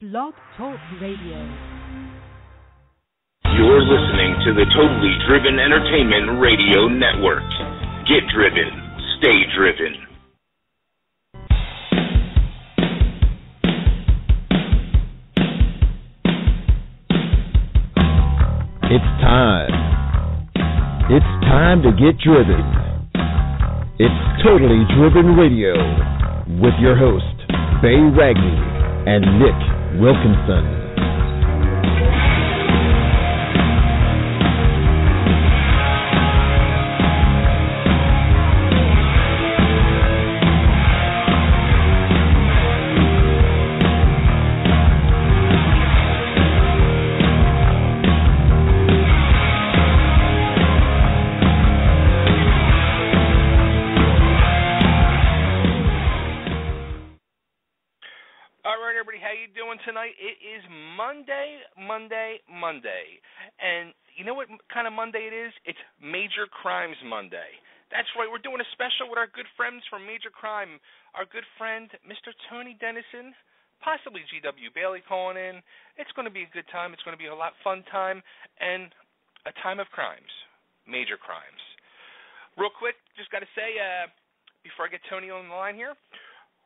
Blog Talk Radio. You're listening to the Totally Driven Entertainment Radio Network. Get driven. Stay driven. It's time. It's time to get driven. It's Totally Driven Radio with your host, Bay Ragney and Nick Wilkinson. Tonight, it is Monday, and you know what kind of Monday it is? It's Major Crimes Monday. That's right, we're doing a special with our good friends from Major Crime, our good friend, Mr. Tony Denison, possibly G.W. Bailey calling in. It's going to be a good time. It's going to be a lot fun time, and a time of crimes, major crimes. Real quick, just got to say, before I get Tony on the line here,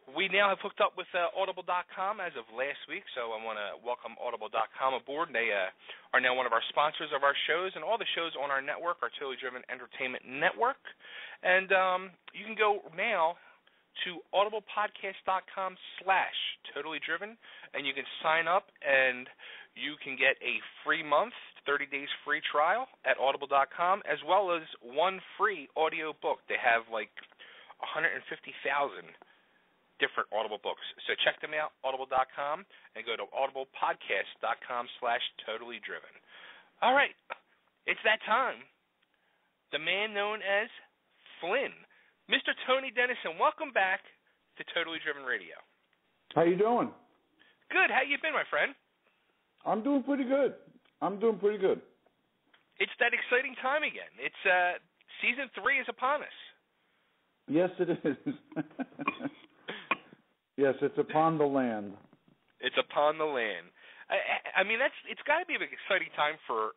we now have hooked up with Audible.com as of last week, so I want to welcome Audible.com aboard. They are now one of our sponsors of our shows, and all the shows on our network are Totally Driven Entertainment Network. And you can go now to audiblepodcast.com/totallydriven, and you can sign up, and you can get a free month, 30 days free trial at Audible.com, as well as one free audio book. They have like 150,000 different Audible books. So check them out, audible.com, and go to audiblepodcast.com/totallydriven. All right, it's that time. The man known as Flynn, Mr. Tony Denison, welcome back to Totally Driven Radio. How you doing? Good. How you been, my friend? I'm doing pretty good. It's that exciting time again. It's season 3 is upon us. Yes, it is. Yes, it's upon the land. It's upon the land. I mean, it's got to be an exciting time for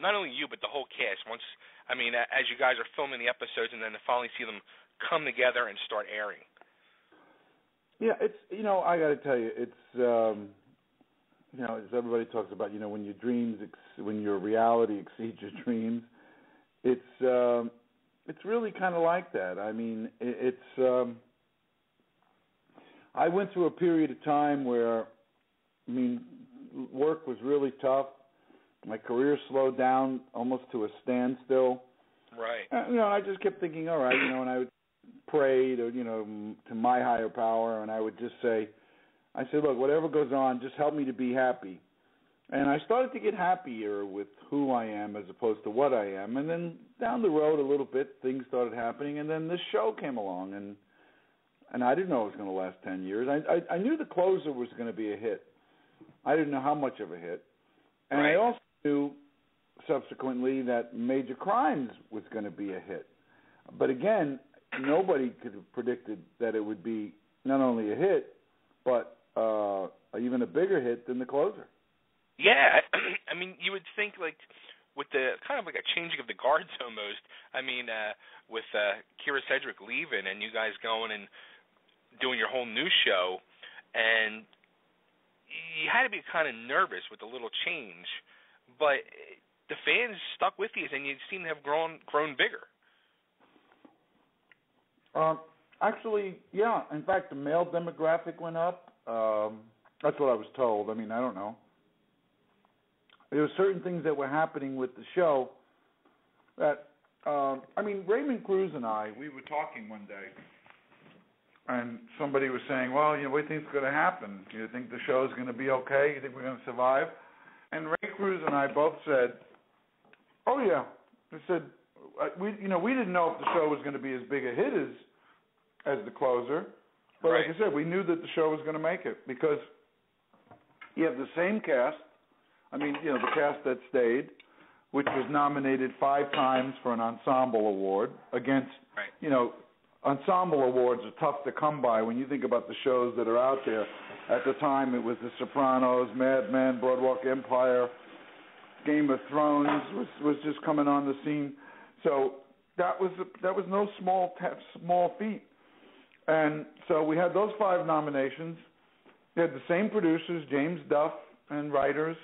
not only you but the whole cast. Once, as you guys are filming the episodes, and then to finally see them come together and start airing. Yeah, it's I got to tell you, it's as everybody talks about, when when your reality exceeds your dreams, it's really kind of like that. I mean, I went through a period of time where, work was really tough. My career slowed down almost to a standstill. Right. I just kept thinking, all right, and I would pray to my higher power, and I would just say, look, whatever goes on, just help me to be happy. And I started to get happier with who I am as opposed to what I am. And then down the road a little bit, things started happening, and then this show came along, and I didn't know it was going to last 10 years. I knew The Closer was going to be a hit. I didn't know how much of a hit. And right. I also knew subsequently that Major Crimes was going to be a hit. But again, nobody could have predicted that it would be not only a hit, but even a bigger hit than The Closer. Yeah, you would think with the kind of like a changing of the guards almost. With Kira Sedgwick leaving and you guys going and doing your whole new show, and you had to be kind of nervous with the little change, but the fans stuck with you, and you seem to have grown bigger. Actually, yeah. In fact, the male demographic went up. That's what I was told. I don't know. There were certain things that were happening with the show that, Raymond Cruz and I, we were talking one day, and somebody was saying, well, what do you think's going to happen? Do you think the show's going to be okay? You think we're going to survive? And Ray Cruz and I both said, oh, yeah. They said, we didn't know if the show was going to be as big a hit as The Closer, but right. Like I said, we knew that the show was going to make it because you have the same cast. The cast that stayed, which was nominated 5 times for an ensemble award against, right. Ensemble awards are tough to come by when you think about the shows that are out there. At the time, it was The Sopranos, Mad Men, Boardwalk Empire, Game of Thrones was just coming on the scene. So that was no small feat. And so we had those 5 nominations. We had the same producers, James Duff, and writers.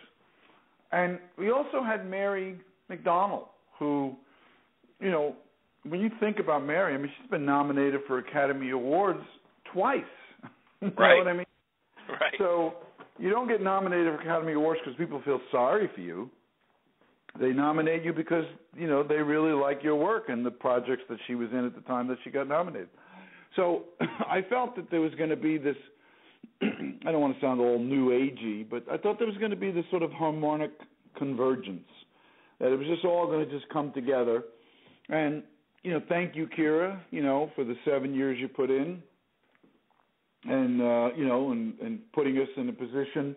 And we also had Mary McDonnell, who, you know, when you think about Mary, I mean, she's been nominated for Academy Awards twice. You know what I mean? Right. So you don't get nominated for Academy Awards because people feel sorry for you. They nominate you because, you know, they really like your work and the projects that she was in at the time that she got nominated. So I felt that there was going to be this, I don't want to sound all new agey, but I thought there was going to be this sort of harmonic convergence, that it was just all going to just come together. And, you know, thank you, Kira, you know, for the 7 years you put in. And, you know, and putting us in a position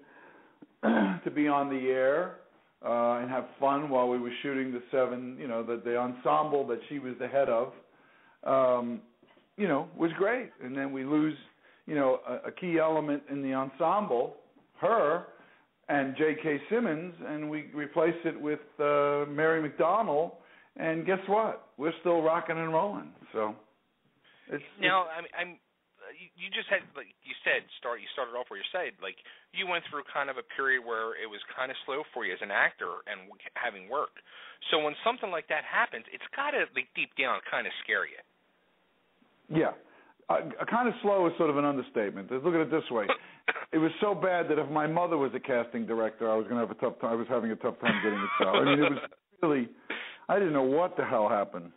to be on the air and have fun while we were shooting the 7, you know, the ensemble that she was the head of, you know, was great. And then we lose, you know, a key element in the ensemble, her and J.K. Simmons, and we replace it with Mary McDonnell. And guess what? We're still rocking and rolling. So it's now. You just had, like you said, you started off where you said, like, you went through kind of a period where it was kind of slow for you as an actor and having work. So when something like that happens, it's got to, like, deep down kind of scare you. Yeah. Kind of slow is sort of an understatement. Look at it this way. It was so bad that if my mother was a casting director, I was going to have a tough time. I was having a tough time getting a show. I mean, it was really, I didn't know what the hell happened.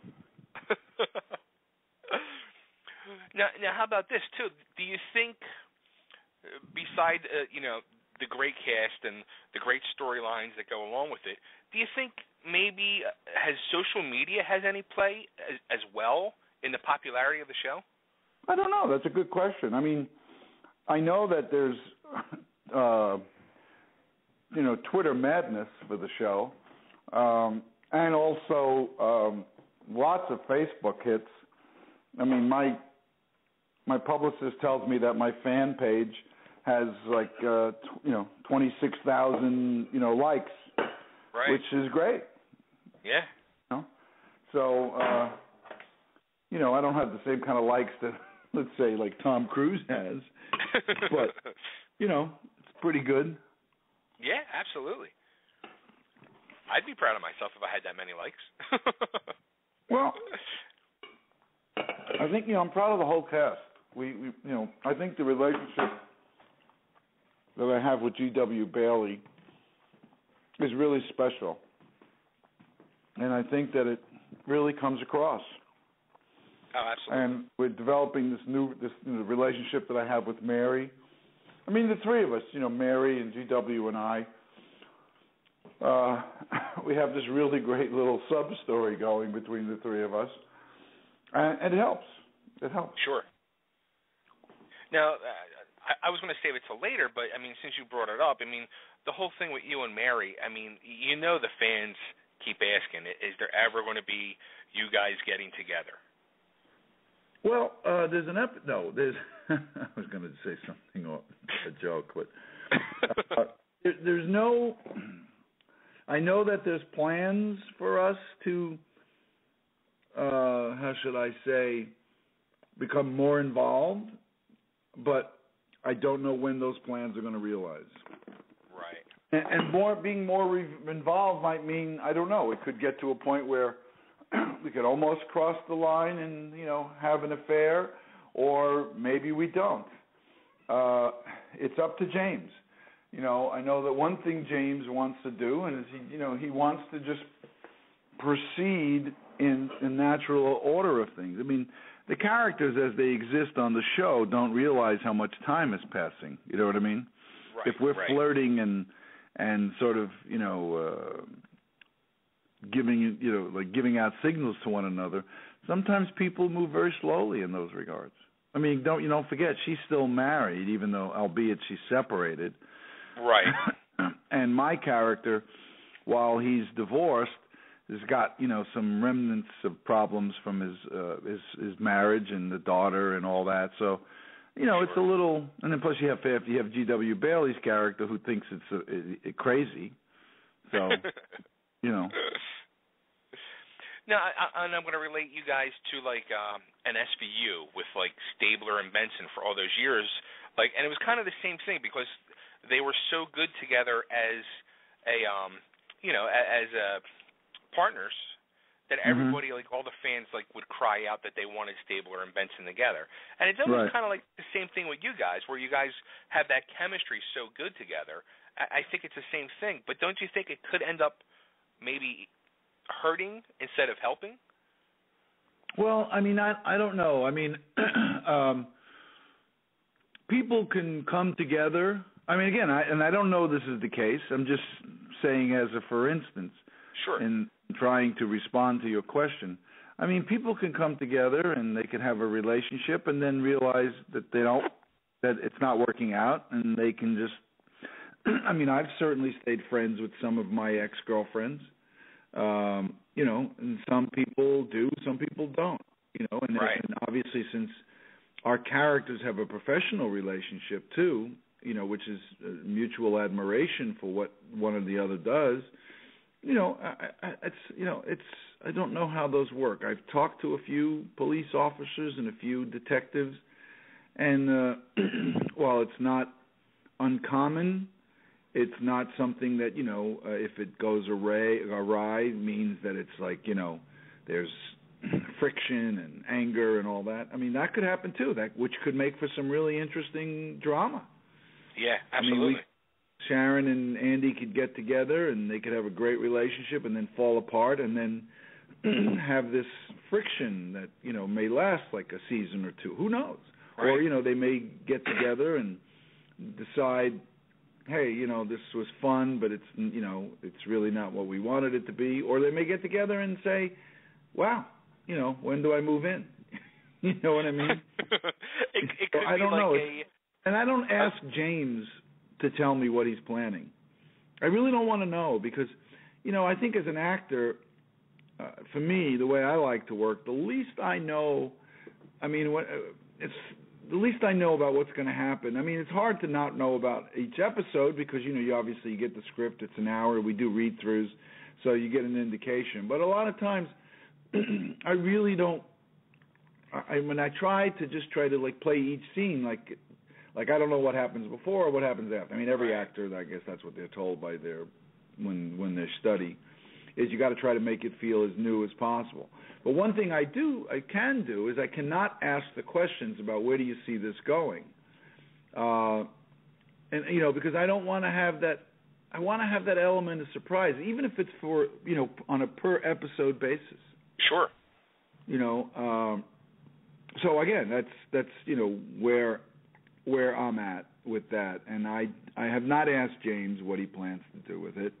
Now, how about this, too? Do you think, beside, you know, the great cast and the great storylines that go along with it, do you think maybe has social media has any play as well in the popularity of the show? I don't know. That's a good question. I mean, I know that there's, you know, Twitter madness for the show, and also lots of Facebook hits. I mean, my publicist tells me that my fan page has like you know, 26,000, you know, likes, right, which is great. Yeah. You know? So you know, I don't have the same kind of likes that, let's say, like Tom Cruise has, but you know, it's pretty good. Yeah, absolutely. I'd be proud of myself if I had that many likes. Well, I think, you know, I'm proud of the whole cast. We you know, I think the relationship that I have with G.W. Bailey is really special, and I think that it really comes across. Oh, absolutely. And we're developing this you know, relationship that I have with Mary. I mean, the three of us, you know, Mary and G.W. and I, we have this really great little sub-story going between the three of us, and it helps. It helps. Sure. Now, I was going to save it till later, but, I mean, since you brought it up, I mean, the whole thing with you and Mary, I mean, you know the fans keep asking, is there ever going to be you guys getting together? Well, there's I was going to say something, a joke, but there's no, I know that there's plans for us to, how should I say, become more involved, but I don't know when those plans are going to realize. Right. And being more involved might mean, I don't know, it could get to a point where we could almost cross the line and, you know, have an affair, or maybe we don't. It's up to James. You know, I know that one thing James wants to do, and he wants to just proceed in natural order of things. I mean, the characters as they exist on the show don't realize how much time is passing. You know what I mean? Right, if we're right. flirting and sort of, you know, giving out signals to one another, sometimes people move very slowly in those regards. I mean, don't forget, she's still married, even though, albeit she's separated. Right. And my character, while he's divorced, has got, you know, some remnants of problems from his marriage and the daughter and all that. So, it's a little, and then plus you have G.W. Bailey's character who thinks it's crazy. So, Now, and I'm going to relate you guys to like an SVU with like Stabler and Benson for all those years, and it was kind of the same thing because they were so good together as partners that everybody, like all the fans, like would cry out that they wanted Stabler and Benson together. And it's almost kind of like the same thing with you guys, where you guys have that chemistry so good together. I think it's the same thing, but don't you think it could end up maybe hurting instead of helping? Well, I mean, I don't know. I mean, people can come together. I mean, again, I don't know this is the case. I'm just saying as a for instance. Sure. In trying to respond to your question. I mean, people can come together and they can have a relationship and then realize that that it's not working out, and they can just, I mean, I've certainly stayed friends with some of my ex-girlfriends, and some people do, some people don't, and obviously since our characters have a professional relationship too, which is mutual admiration for what one or the other does, I don't know how those work. I've talked to a few police officers and a few detectives, and while it's not uncommon, it's not something that if it goes awry means that it's like there's friction and anger and all that. I mean, that could happen too. Which could make for some really interesting drama. Yeah, absolutely. I mean, Sharon and Andy could get together and they could have a great relationship and then fall apart and then have this friction that, may last like a season or two. Who knows? Right. Or, they may get together and decide, hey, this was fun, but it's, it's really not what we wanted it to be. Or they may get together and say, wow, when do I move in? You know what I mean? it could I don't be know. And I don't ask James to tell me what he's planning. I really don't want to know because, I think as an actor, for me, the way I like to work, the least I know, the least I know about what's going to happen. I mean, it's hard to not know about each episode because, you obviously you get the script, it's an hour, we do read-throughs, so you get an indication. But a lot of times, I really don't, when I try to like play each scene, like I don't know what happens before or what happens after. I mean, every actor, I guess that's what they're told by when they study, is you got to try to make it feel as new as possible. But one thing I can do is I cannot ask the questions about where do you see this going, and because I don't want to have that. I want to have that element of surprise, even if it's for on a per episode basis. Sure. So again, that's where I'm at with that, and I have not asked James what he plans to do with it,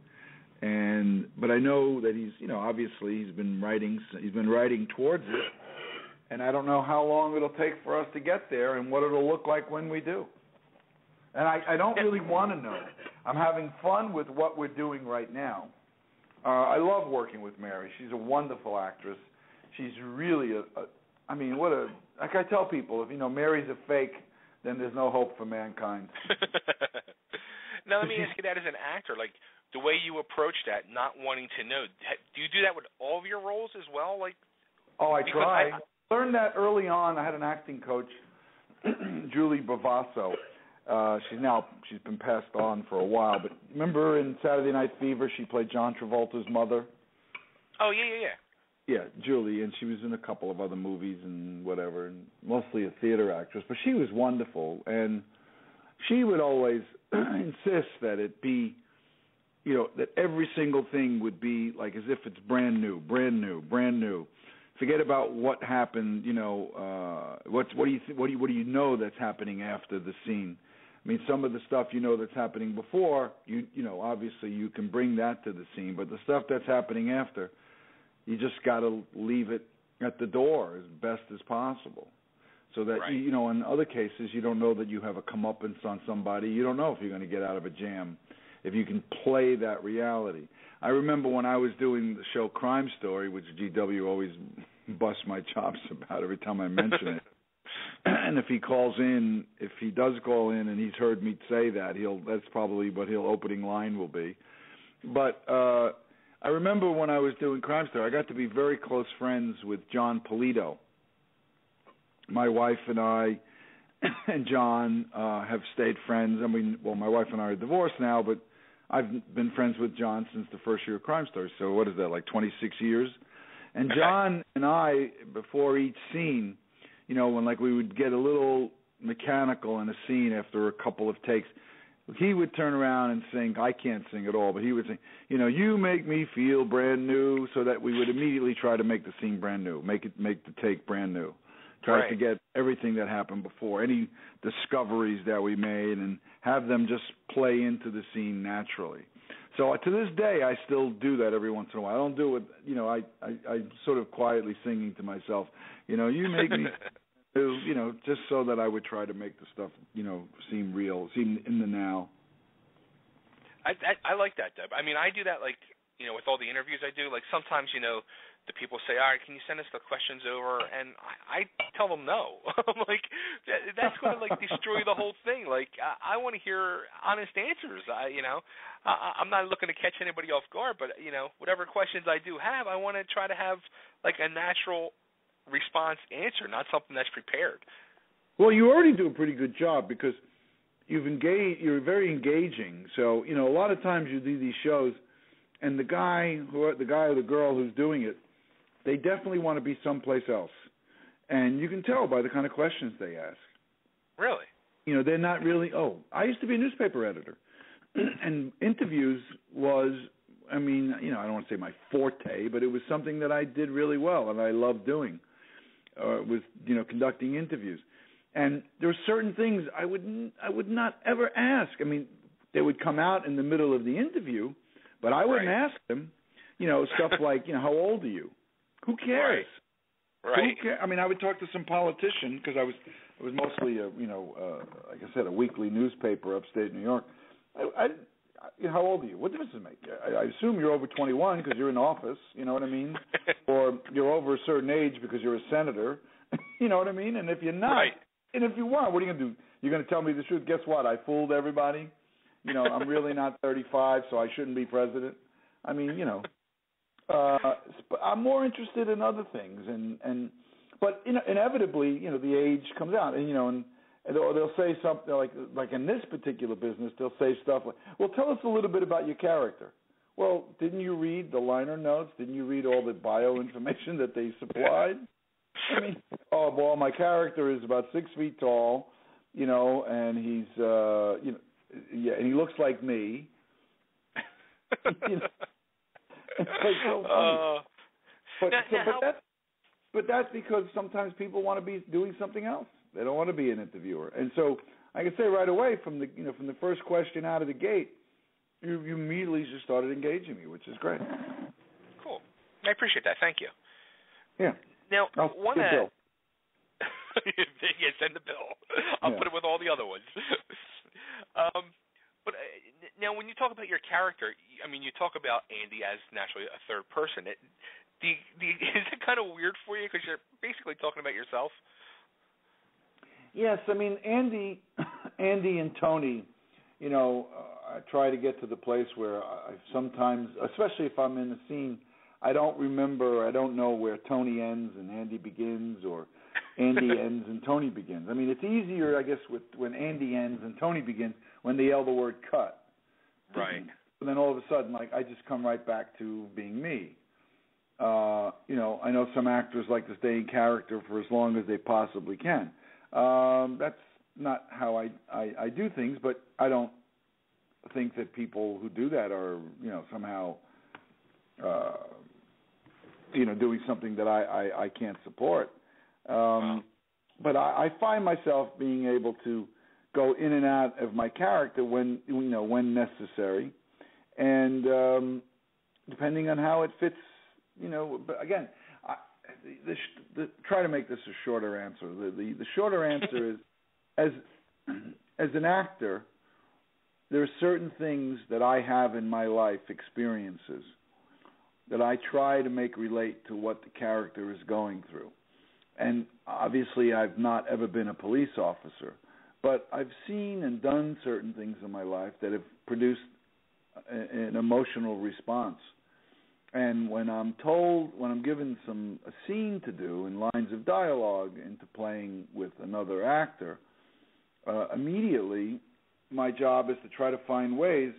but I know that he's obviously he's been writing towards it, and I don't know how long it'll take for us to get there and what it'll look like when we do. And I don't really want to know. I'm having fun with what we're doing right now. I love working with Mary. She's a wonderful actress. She's really like I tell people, if Mary's a fake, then there's no hope for mankind. Now, let me ask you that as an actor, like the way you approach that, not wanting to know, do you do that with all of your roles as well? Like, I try. I learned that early on. I had an acting coach, Julie Bavasso. She's been passed on for a while, but remember in Saturday Night Fever, she played John Travolta's mother? Oh, yeah. Yeah, Julie, and she was in a couple of other movies and whatever, and mostly a theater actress. But she was wonderful, and she would always insist that it be, that every single thing would be like as if it's brand new. Forget about what happened. What do you know that's happening after the scene? I mean, some of the stuff that's happening before, obviously you can bring that to the scene, but the stuff that's happening after, you just got to leave it at the door as best as possible, so that in other cases you don't know that you have a comeuppance on somebody. You don't know if you're going to get out of a jam, if you can play that reality. I remember when I was doing the show Crime Story, which GW always busts my chops about every time I mention it. and if he does call in, and he's heard me say that, that's probably what his opening line will be. But I remember when I was doing Crime Story, I got to be very close friends with John Polito. My wife and I and John have stayed friends. I mean, well, my wife and I are divorced now, but I've been friends with John since the first year of Crime Story. So what is that, like 26 years? And John and I, before each scene, when like we would get a little mechanical in a scene after a couple of takes, he would turn around and sing. I can't sing at all, but he would sing, you make me feel brand new, so that we would immediately try to make the scene brand new, make the take brand new. Try to get everything that happened before, any discoveries that we made, and have them just play into the scene naturally. So to this day, I still do that every once in a while. I don't do it, I'm sort of quietly singing to myself, you make me do, just so that I would try to make the stuff, seem real, seem in the now. I like that, Deb. I mean, I do that, like, with all the interviews I do. Like, sometimes, the people say, all right, can you send us the questions over? And I tell them no. I'm like, that's going to, like, destroy the whole thing. Like, I want to hear honest answers. I'm not looking to catch anybody off guard, but, whatever questions I do have, I want to try to have, like, a natural response answer, not something that's prepared. Well, you already do a pretty good job because you're very engaging. So, a lot of times you do these shows, and the guy or the girl who's doing it, they definitely want to be someplace else. And you can tell by the kind of questions they ask. Really? They're not really, I used to be a newspaper editor. And interviews was, I don't want to say my forte, but it was something that I did really well and I loved doing, was, conducting interviews. And there were certain things I would not ever ask. I mean, they would come out in the middle of the interview, but I wouldn't ask them, stuff like, how old are you? Who cares? Right. Who cares? I mean, I would talk to some politician because I was mostly like I said, a weekly newspaper upstate New York. How old are you? What difference does it make? I assume you're over 21 because you're in office. You know what I mean? Or you're over a certain age because you're a senator. You know what I mean? And if you're not, and if you weren't, what are you going to do? You're going to tell me the truth? Guess what? I fooled everybody. I'm really not 35, so I shouldn't be president. I mean, I'm more interested in other things, but inevitably, the age comes out, and they'll say something like in this particular business, they'll say stuff like, "Well, tell us a little bit about your character." Well, didn't you read the liner notes? Didn't you read all the bio information that they supplied? I mean, my character is about 6 feet tall, and he's, and he looks like me. It's like so funny. But that's because sometimes people want to be doing something else. They don't want to be an interviewer. And so I can say right away from the first question out of the gate, you immediately just started engaging me, which is great. Cool. I appreciate that. Thank you. Yeah. Now, I'll send the bill. Yeah, send the bill. I'll put it with all the other ones. But now, when you talk about your character, I mean, you talk about Andy as naturally a third person. Is it kind of weird for you because you're basically talking about yourself? Yes, I mean, Andy and Tony, I try to get to the place where I sometimes, especially if I'm in a scene, I don't know where Tony ends and Andy begins, or Andy ends and Tony begins. I mean, it's easier, I guess, when Andy ends and Tony begins when they yell the word cut. Right. And then all of a sudden, I just come right back to being me. I know some actors like to stay in character for as long as they possibly can. That's not how I do things, but I don't think that people who do that are, somehow, doing something that I can't support. Wow. But I find myself being able to go in and out of my character when necessary, and depending on how it fits, But again, try to make this a shorter answer. The shorter answer is, as an actor, there are certain things that I have in my life, experiences, that I try to make relate to what the character is going through. And obviously I've not ever been a police officer, but I've seen and done certain things in my life that have produced an emotional response. And when I'm given a scene to do in lines of dialogue into playing with another actor, immediately my job is to try to find ways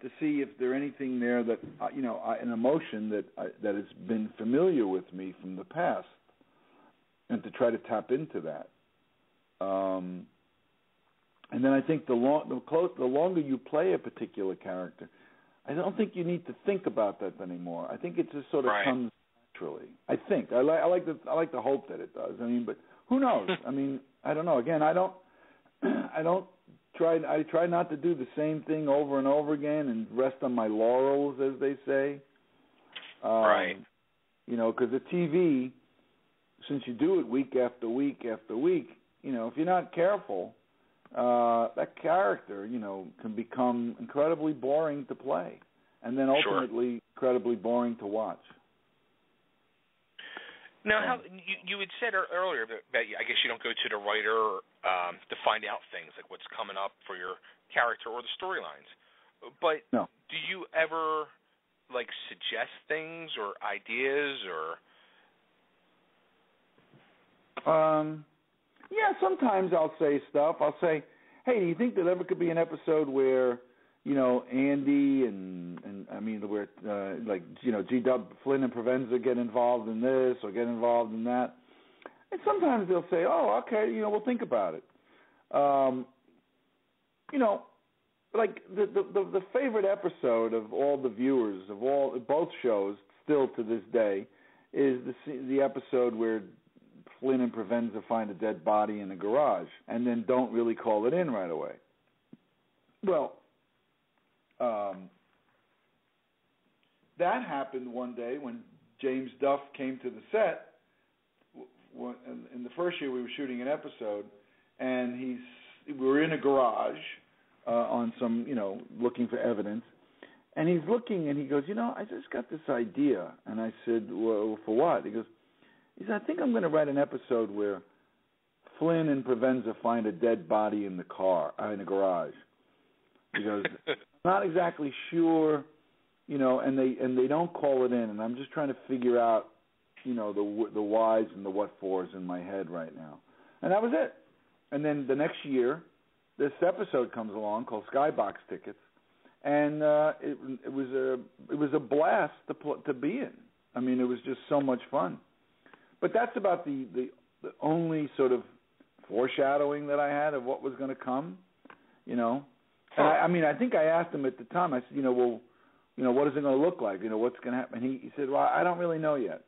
to see if there's anything there that, an emotion that has been familiar with me from the past, and to try to tap into that. And then I think the longer you play a particular character, I don't think you need to think about that anymore. I think it just sort of comes naturally. I think I like to hope that it does. I mean, but who knows? I mean, I don't know. Again, I try not to do the same thing over and over again and rest on my laurels, as they say. Right. Because the TV, since you do it week after week after week, if you're not careful, that character, can become incredibly boring to play, and then ultimately incredibly boring to watch. Now, how you had said earlier that I guess you don't go to the writer to find out things like what's coming up for your character or the storylines, but no. Do you ever suggest things or ideas or? Yeah, sometimes I'll say stuff. I'll say, hey, do you think there ever could be an episode where, Andy and I mean, where, G-Dub, Flynn and Provenza get involved in this or get involved in that? And sometimes they'll say, oh, okay, we'll think about it. The favorite episode of all the viewers of both shows still to this day is the episode where Flynn and Provenza find a dead body in a garage and then don't really call it in right away. Well, that happened one day when James Duff came to the set. In the first year we were shooting an episode, and we were in a garage on some, looking for evidence. And he's looking, and he goes, I just got this idea. And I said, well, for what? He said, I think I'm going to write an episode where Flynn and Provenza find a dead body in the garage. He goes, not exactly sure, and they don't call it in, and I'm just trying to figure out, the whys and the what fors in my head right now. And that was it. And then the next year, this episode comes along called Skybox Tickets, and it was a blast to be in. I mean, it was just so much fun. But that's about the only sort of foreshadowing that I had of what was going to come, And I think I asked him at the time. I said, what is it going to look like? What's going to happen? He said, well, I don't really know yet.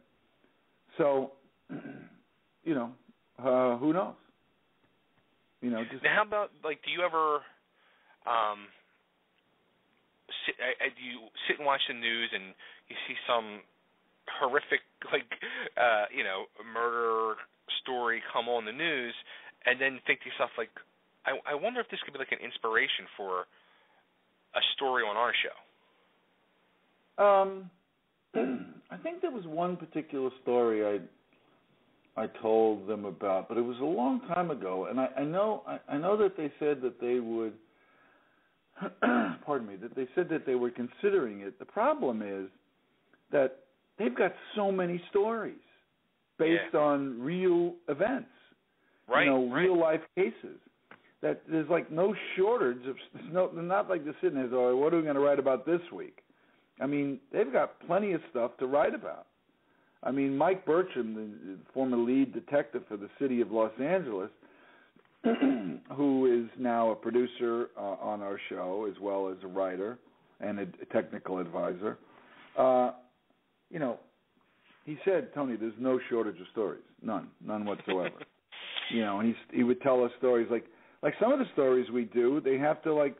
So, who knows? Just. Now, how about do you ever do you sit and watch the news and you see some horrific murder story come on the news, and then think to yourself I wonder if this could be an inspiration for a story on our show? I think there was one particular story I told them about, but it was a long time ago, and I know that they said that they would pardon me, that they said that they were considering it. The problem is that they've got so many stories based on real events, real life cases, that there's no shortage of they're not like they're sitting there, oh, what are we going to write about this week? I mean, they've got plenty of stuff to write about. I mean, Mike Bertram, the former lead detective for the city of Los Angeles, who is now a producer on our show as well as a writer and a technical advisor, he said, Tony, there's no shortage of stories, none whatsoever. And he would tell us stories like some of the stories we do, they have to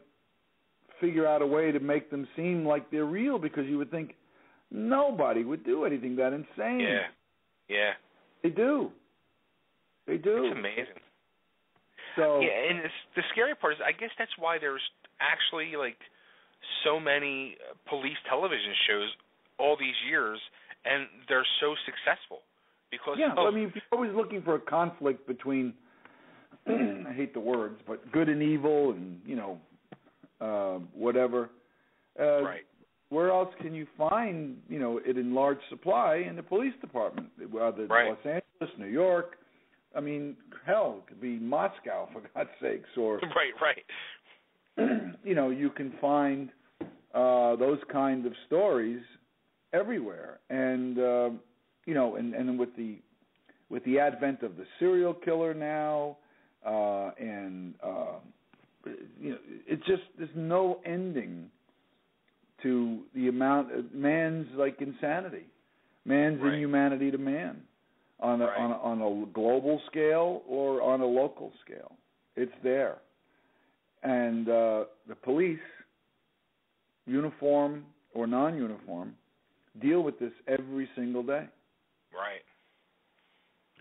figure out a way to make them seem like they're real, because you would think nobody would do anything that insane. Yeah. They do. It's amazing. So yeah, and the scary part is, I guess that's why there's actually so many police television shows all these years, and they're so successful. Because I mean, if you're always looking for a conflict between, I hate the words, but good and evil, and whatever. right. Where else can you find, it in large supply? In the police department, whether Right. Los Angeles, New York. I mean, hell, it could be Moscow, for God's sakes, or Right. You can find those kind of stories everywhere, and and with the advent of the serial killer now, it's just there's no ending to the amount of man's insanity, man's Right. inhumanity to man, on a global scale or on a local scale. It's there, and the police, uniform or non-uniform, deal with this every single day. Right.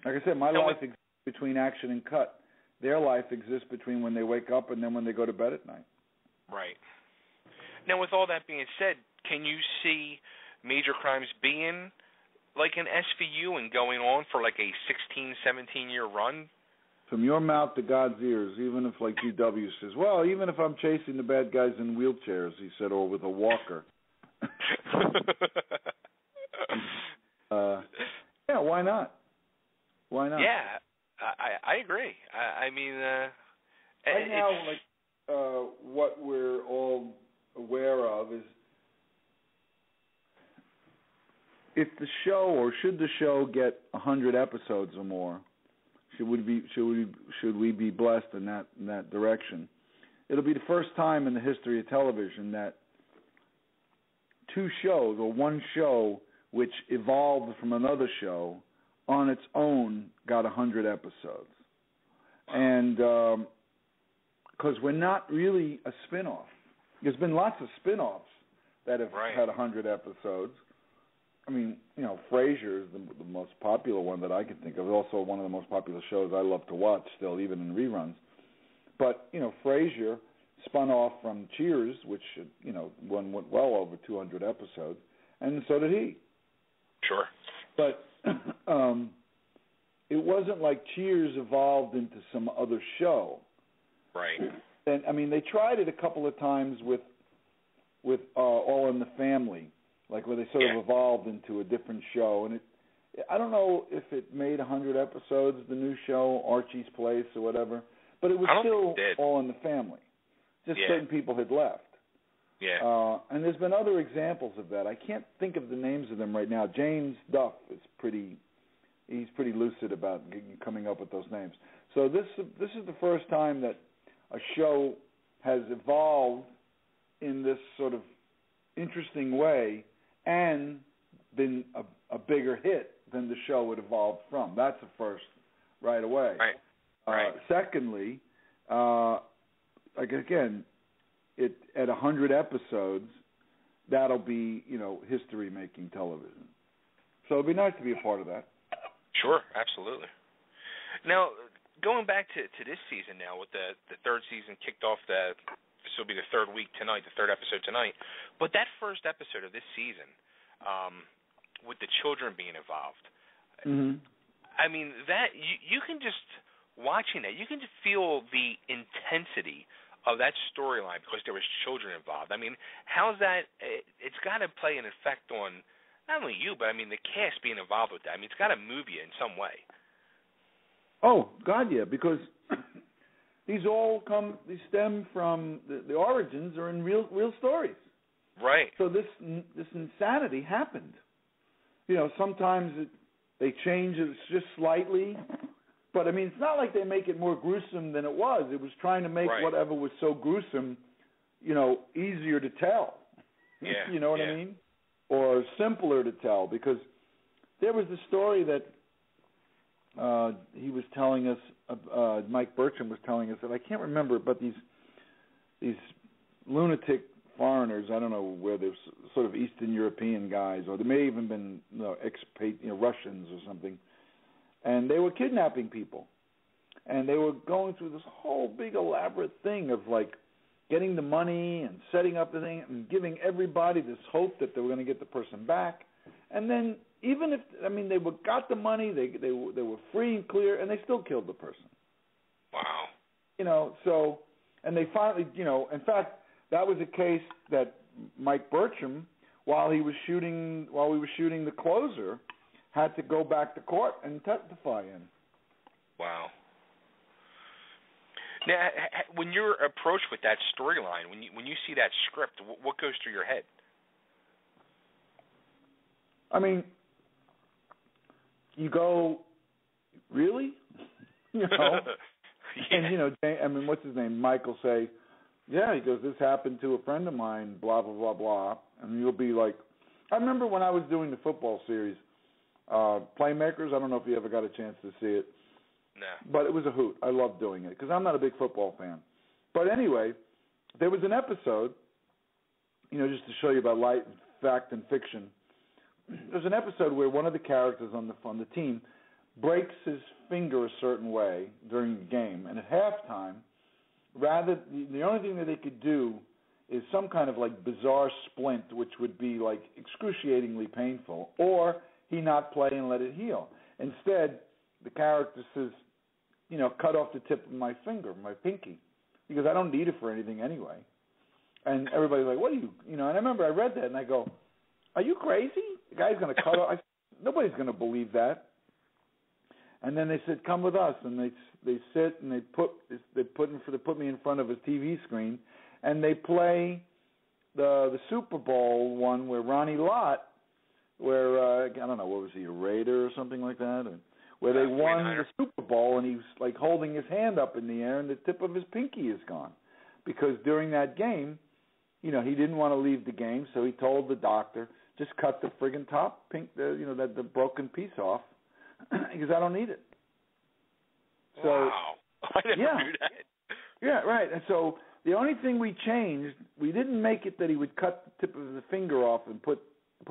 Like I said, my life exists between action and cut. Their life exists between when they wake up and then when they go to bed at night. Right. Now, with all that being said, can you see Major Crimes being like an SVU and going on for like a 16, 17-year run? From your mouth to God's ears, even if like GW says, well, even if I'm chasing the bad guys in wheelchairs, he said, or with a walker. Yeah, why not? Why not? Yeah, I agree. I mean, right now, what we're all aware of is if the show, or should the show get 100 episodes or more, should we be blessed in that direction? It'll be the first time in the history of television that two shows, or one show which evolved from another show on its own, got 100 episodes. And because we're not really a spin-off. There's been lots of spin-offs that have had 100 episodes. I mean, Frasier is the most popular one that I can think of. It's also one of the most popular shows I love to watch still, even in reruns. But, Frasier spun off from Cheers, which, one went well over 200 episodes, and so did he. Sure. But it wasn't like Cheers evolved into some other show. Right. And I mean, they tried it a couple of times with All in the Family, like where they sort of evolved into a different show. And I don't know if it made 100 episodes, the new show, Archie's Place or whatever, but it was still All in the Family. Just certain people had left. Yeah. And there's been other examples of that. I can't think of the names of them right now. James Duff is he's pretty lucid about coming up with those names. So this is the first time that a show has evolved in this sort of interesting way and been a bigger hit than the show it evolved from. That's a first right away. Right. Secondly, again, at 100 episodes, that'll be, history-making television. So it'd be nice to be a part of that. Sure, absolutely. Now, going back to this season now, with the third season kicked off, this will be the third week tonight, the third episode tonight. But that first episode of this season, with the children being involved, I mean, that you can just, watching that, you can just feel the intensity of that storyline because there was children involved. I mean, how's that? It's got to play an effect on not only you, but I mean the cast being involved with that. I mean, it's got to move you in some way. Oh God, yeah, because these stem from the origins are in real stories. Right. So this insanity happened. Sometimes they change it just slightly. But, I mean, it's not like they make it more gruesome than it was. It was trying to make whatever was so gruesome, easier to tell. Yeah. You know what I mean? Or simpler to tell. Because there was the story that he was telling us, Mike Bertram was telling us, that I can't remember, but these lunatic foreigners, I don't know where they're sort of Eastern European guys, or they may have even been Russians or something. And they were kidnapping people. And they were going through this whole big elaborate thing of, getting the money and setting up the thing and giving everybody this hope that they were going to get the person back. And then even if they got the money, they were free and clear, and they still killed the person. Wow. So, and they finally, in fact, that was a case that Mike Bertram, while we were shooting the closer, had to go back to court and testify in. Wow. Now, when you're approached with that storyline, when you see that script, what goes through your head? I mean, you go, really? Yeah. And what's his name? Michael say, yeah, he goes, this happened to a friend of mine, blah, blah, blah, blah. And you'll be like, I remember when I was doing the football series, Playmakers, I don't know if you ever got a chance to see it. No. But it was a hoot. I loved doing it because I'm not a big football fan. But anyway, there was an episode, just to show you about light, fact, and fiction. There's an episode where one of the characters on the team breaks his finger a certain way during the game, and at halftime, the only thing that they could do is some kind of like bizarre splint, which would be like excruciatingly painful, or he not play and let it heal. Instead, the character says, cut off the tip of my finger, my pinky, because I don't need it for anything anyway. And everybody's like, what are you, and I remember I read that and I go, are you crazy? The guy's going to cut off. Nobody's going to believe that. And then they said, come with us, and they sit and they put me in front of a TV screen, and they play the Super Bowl one where Ronnie Lott, where I don't know, what was he, a Raider or something like that, where they won the Super Bowl, and he was like holding his hand up in the air, and the tip of his pinky is gone, because during that game, he didn't want to leave the game, so he told the doctor, just cut the friggin' top the broken piece off, because I don't need it. So, wow. I never knew that. Yeah, right. And so the only thing we changed, we didn't make it that he would cut the tip of the finger off and put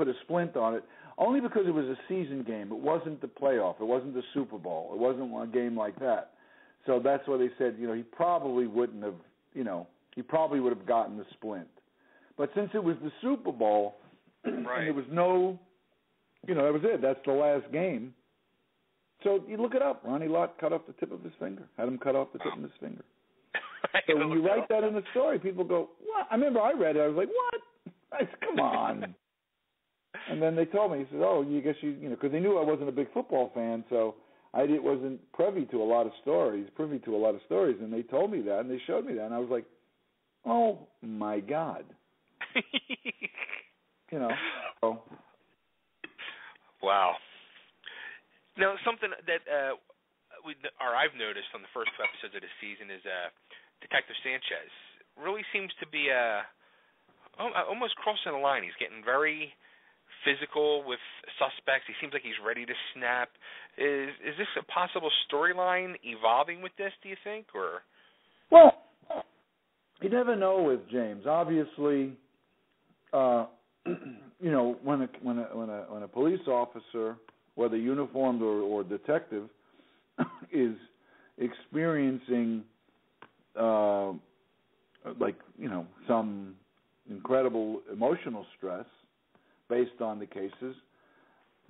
a splint on it, only because it was a season game. It wasn't the playoff. It wasn't the Super Bowl. It wasn't a game like that. So that's why they said, he probably wouldn't have, he probably would have gotten the splint. But since it was the Super Bowl, right. and there was no, that was it. That's the last game. So you look it up. Ronnie Lott cut off the tip of his finger. Had him cut off the tip of his finger. So when you write that in the story, people go, what? I remember I read it. I was like, what? I said, come on. And then they told me, he said, oh, you guess because they knew I wasn't a big football fan, so I wasn't privy to a lot of stories, and they told me that, and they showed me that, and I was like, oh, my God. So. Wow. Now, something that I've noticed on the first two episodes of the season is Detective Sanchez really seems to be almost crossing the line. He's getting very physical with suspects. He seems like he's ready to snap. Is this a possible storyline evolving with this, do you think? Or? Well, you never know with James. Obviously, when a police officer, whether uniformed or detective, is experiencing some incredible emotional stress based on the cases,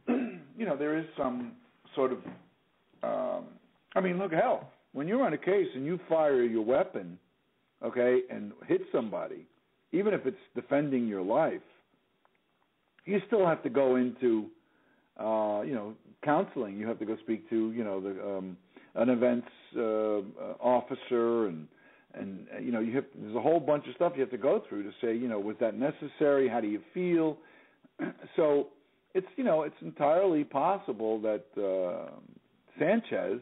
there is some sort of look, hell, when you're on a case and you fire your weapon, okay, and hit somebody, even if it's defending your life, you still have to go into counseling. You have to go speak to an events officer, and there's a whole bunch of stuff you have to go through to say, was that necessary? How do you feel? So it's entirely possible that Sanchez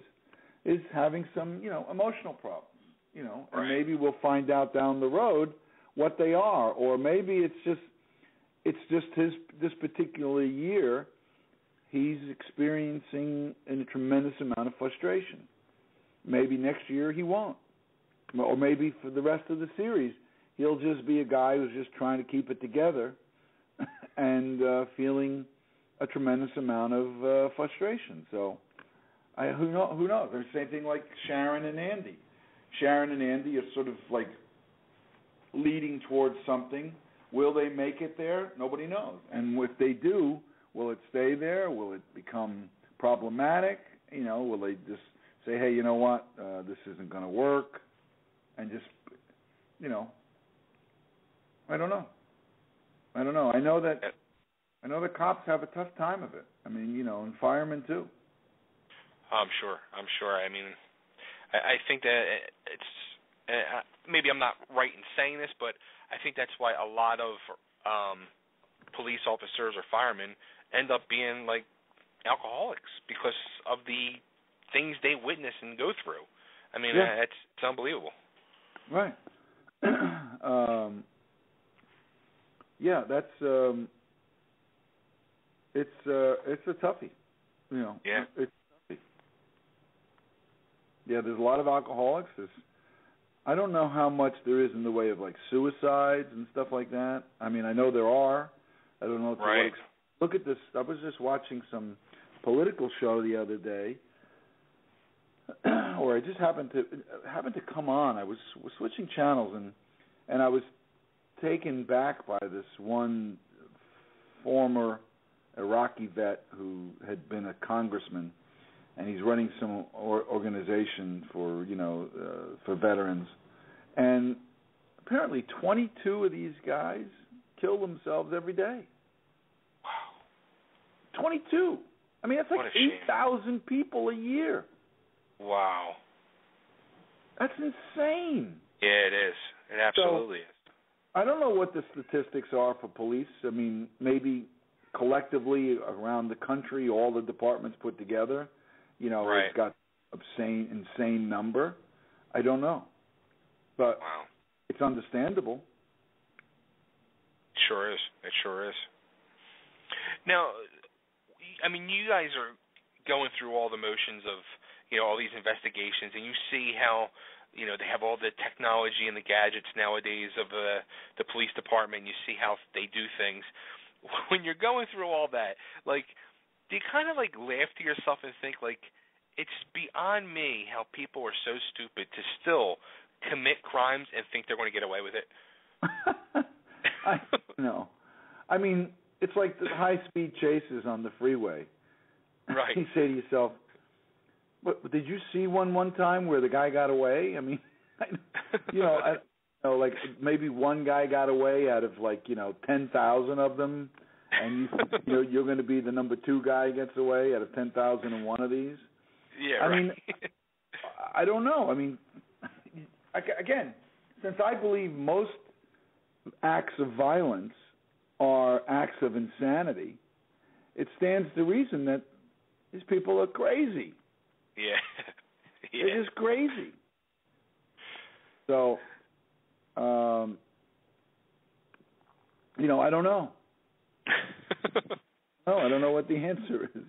is having some emotional problems, and maybe we'll find out down the road what they are, or maybe it's just this particular year he's experiencing a tremendous amount of frustration. Maybe next year he won't, or maybe for the rest of the series he'll just be a guy who's just trying to keep it together and feeling a tremendous amount of frustration. So who knows? There's the same thing like Sharon and Andy. Sharon and Andy are sort of like leading towards something. Will they make it there? Nobody knows. And if they do, Will it stay there? Will it become problematic? Will they just say, hey, you know what, this isn't going to work, and just, I don't know. I know that the cops have a tough time of it. I mean, and firemen too. I'm sure. I mean, I think that it's maybe I'm not right in saying this, but I think that's why a lot of police officers or firemen end up being like alcoholics because of the things they witness and go through. I mean, it's unbelievable. Right. That's it's a toughie. Yeah. It's a toughie. Yeah, there's a lot of alcoholics. I don't know how much there is in the way of like suicides and stuff like that. I mean, I know there are. I don't know if right. Look at this. I was just watching some political show the other day, or I just happened to come on. I was switching channels and I was taken back by this one former Iraqi vet who had been a congressman, and he's running some organization for for veterans, and apparently 22 of these guys kill themselves every day. Wow. 22. I mean, that's like 8,000 people a year. Wow. That's insane. Yeah, it is. It absolutely is. I don't know what the statistics are for police. I mean, maybe collectively around the country, all the departments put together, right. It's got insane number. I don't know. But It's understandable. It sure is. Now, I mean, you guys are going through all the motions of, all these investigations, and you see how, they have all the technology and the gadgets nowadays of the police department, and you see how they do things. When you're going through all that, like, do you kind of, like, laugh to yourself and think, like, it's beyond me how people are so stupid to still commit crimes and think they're going to get away with it? I know. I mean, it's like the high-speed chases on the freeway. Right. You say to yourself, did you see one time where the guy got away? I mean, like maybe one guy got away out of 10,000 of them, and you're going to be the number 2 guy gets away out of 10,001 of these. Yeah, I right. mean, I don't know. I mean, again, since I believe most acts of violence are acts of insanity, it stands to reason that these people are crazy. Yeah. They're just crazy. So, I don't know. No, I don't know what the answer is.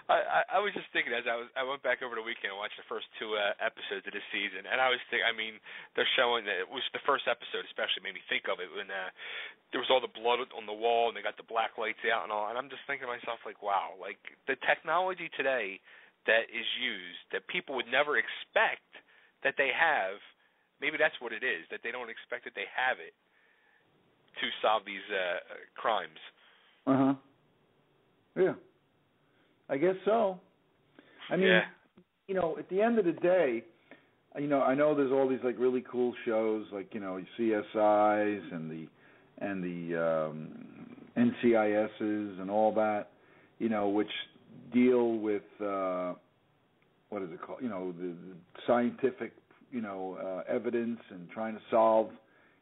I was just thinking as I went back over the weekend and watched the first 2 episodes of this season, and I was thinking, I mean, they're showing that it was the first episode especially made me think of it when there was all the blood on the wall and they got the black lights out and all, and I'm just thinking to myself, like, wow, like the technology today that is used that people would never expect that they have, maybe that's what it is, that they don't expect that they have it to solve these crimes. Uh-huh. Yeah. I guess so. I mean, at the end of the day, I know there's all these like really cool shows like CSIs and the NCISs and all that, which deal with what is it called? The scientific evidence and trying to solve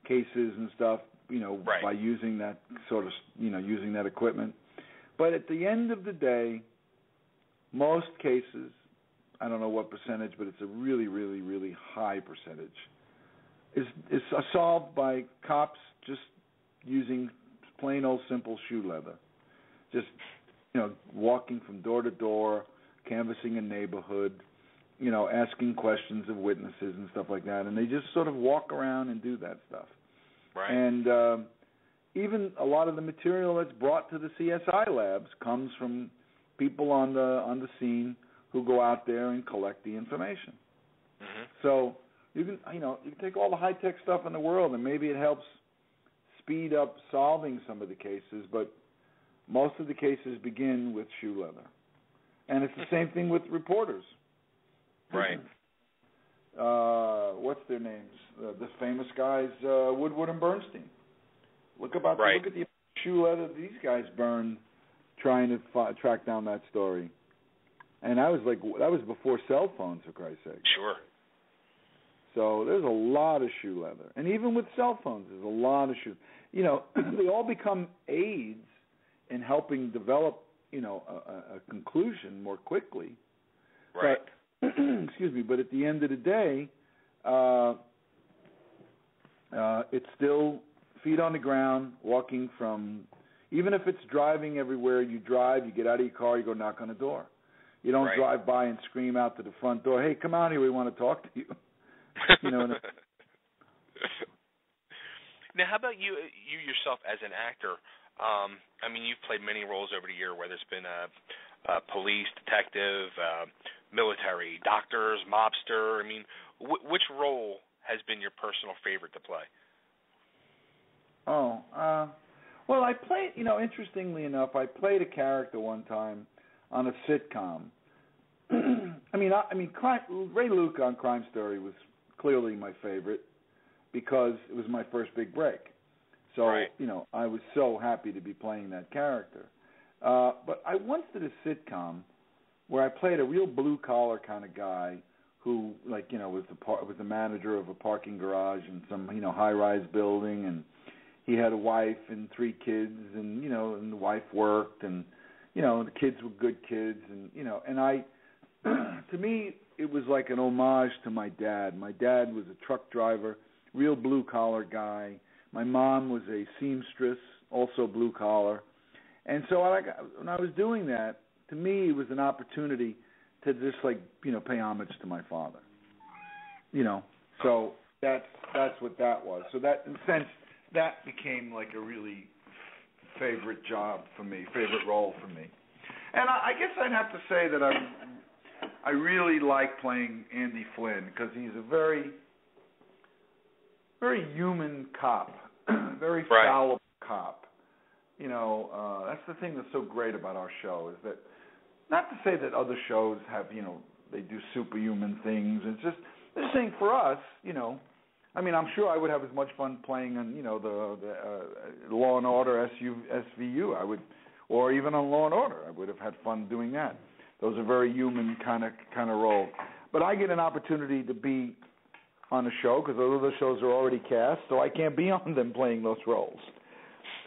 cases and stuff, right. by using that sort of using that equipment. But at the end of the day, most cases, I don't know what percentage, but it's a really, really, really high percentage, is solved by cops just using plain old simple shoe leather. Just, walking from door to door, canvassing a neighborhood, asking questions of witnesses and stuff like that. And they just sort of walk around and do that stuff. Right. And even a lot of the material that's brought to the CSI labs comes from people on the scene who go out there and collect the information. Mm-hmm. So you can take all the high tech stuff in the world and maybe it helps speed up solving some of the cases, but most of the cases begin with shoe leather. And it's the same thing with reporters. Right. What's their names? The famous guys, Woodward and Bernstein. Look at the shoe leather these guys burned trying to track down that story. And that was before cell phones, for Christ's sake. Sure. So there's a lot of shoe leather. And even with cell phones, there's a lot of shoe. You know, they all become aids in helping develop, you know, a conclusion more quickly. Right. But, excuse me, but at the end of the day, it's still feet on the ground, walking from, even if it's driving everywhere you drive, you get out of your car, you go knock on the door. You don't drive by and scream out to the front door, hey, come out here, we want to talk to you. You know. Now, how about you yourself as an actor? I mean, you've played many roles over the year, whether it's been a police, detective, military, doctors, mobster. I mean, which role has been your personal favorite to play? Well, I played, you know, interestingly enough, I played a character one time on a sitcom. I mean, Ray Luke on Crime Story was clearly my favorite because it was my first big break. So, you know, I was so happy to be playing that character. But I once did a sitcom where I played a real blue-collar kind of guy who, like, you know, was the manager of a parking garage in some, you know, high-rise building, and he had a wife and 3 kids, and, you know, and the wife worked, and, you know, the kids were good kids, and, you know, and I, to me, it was like an homage to my dad. My dad was a truck driver, real blue-collar guy. My mom was a seamstress, also blue-collar. And so when I was doing that, to me, it was an opportunity to just, like, you know, pay homage to my father. You know, so that's what that was. So that, in a sense, that became like a really favorite job for me, favorite role for me. And I guess I'd have to say that I really like playing Andy Flynn because he's a very, very human cop, very fallible cop. You know, that's the thing that's so great about our show is that, not to say that other shows have, you know, they do superhuman things. It's just, they're just saying for us, you know, I mean, I'm sure I would have as much fun playing on, you know, the Law and Order SVU. I would, or even on Law and Order, I would have had fun doing that. Those are very human kind of roles. But I get an opportunity to be on a show because those other shows are already cast, so I can't be on them playing those roles.